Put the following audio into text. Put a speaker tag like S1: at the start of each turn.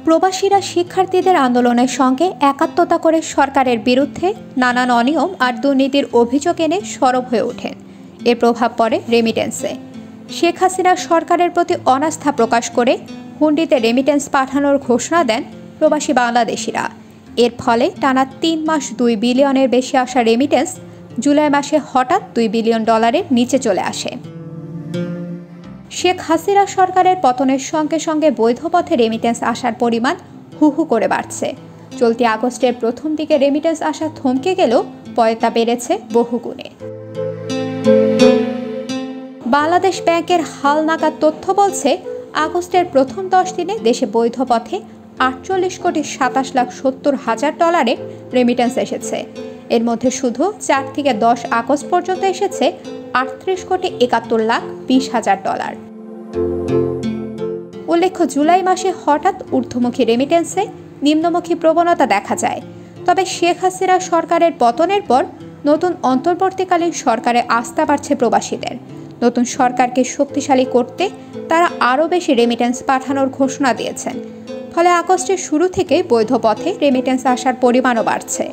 S1: প্রবাসীরা শিক্ষার্থীদের আন্দোলনের সঙ্গে একাত্মতা করে সরকারের বিরুদ্ধে নানান অনিয়ম আর দুর্নীতির অভিযোগ এনে সরব হয়ে ওঠেন। এর প্রভাব পড়ে রেমিটেন্সে। শেখ হাসিনা সরকারের প্রতি অনাস্থা প্রকাশ করে হুন্ডিতে রেমিটেন্স পাঠানোর ঘোষণা দেন প্রবাসী বাংলাদেশিরা। এর ফলে টানা ৩ মাস ২ বিলিয়নের বেশি আসা রেমিটেন্স জুলাই মাসে হঠাৎ $2 বিলিয়ন নিচে চলে আসে। শেখ হাসিনা সরকারের পতনের সঙ্গে সঙ্গে বৈধ পথে রেমিটেন্স আসার পরিমাণ হু হু করে বাড়ছে। চলতি আগস্টের প্রথম দিকে রেমিটেন্স আসা থমকে গেলেও পরে তা বেড়েছে বহুগুণে। বাংলাদেশ ব্যাংকের হালনাগাদ তথ্য বলছে, আগস্টের প্রথম 10 দিনে দেশে বৈধ পথে $48,27,70,000 রেমিটেন্স এসেছে। এর মধ্যে শুধু 4 থেকে 10 আগস্ট পর্যন্ত এসেছে $38,71,20,000। উল্লেখ্য, জুলাই মাসে হঠাৎ ঊর্ধ্বমুখী রেমিটেন্সে নিম্নমুখী প্রবণতা দেখা যায়। তবে শেখ হাসিনা সরকারের পতনের পর নতুন অন্তর্বর্তীকালীন সরকারে আস্থা বাড়ছে প্রবাসীদের। নতুন সরকারকে শক্তিশালী করতে তারা আরও বেশি রেমিটেন্স পাঠানোর ঘোষণা দিয়েছেন। ফলে আগস্টের শুরু থেকে বৈধ পথে রেমিটেন্স আসার পরিমাণও বাড়ছে।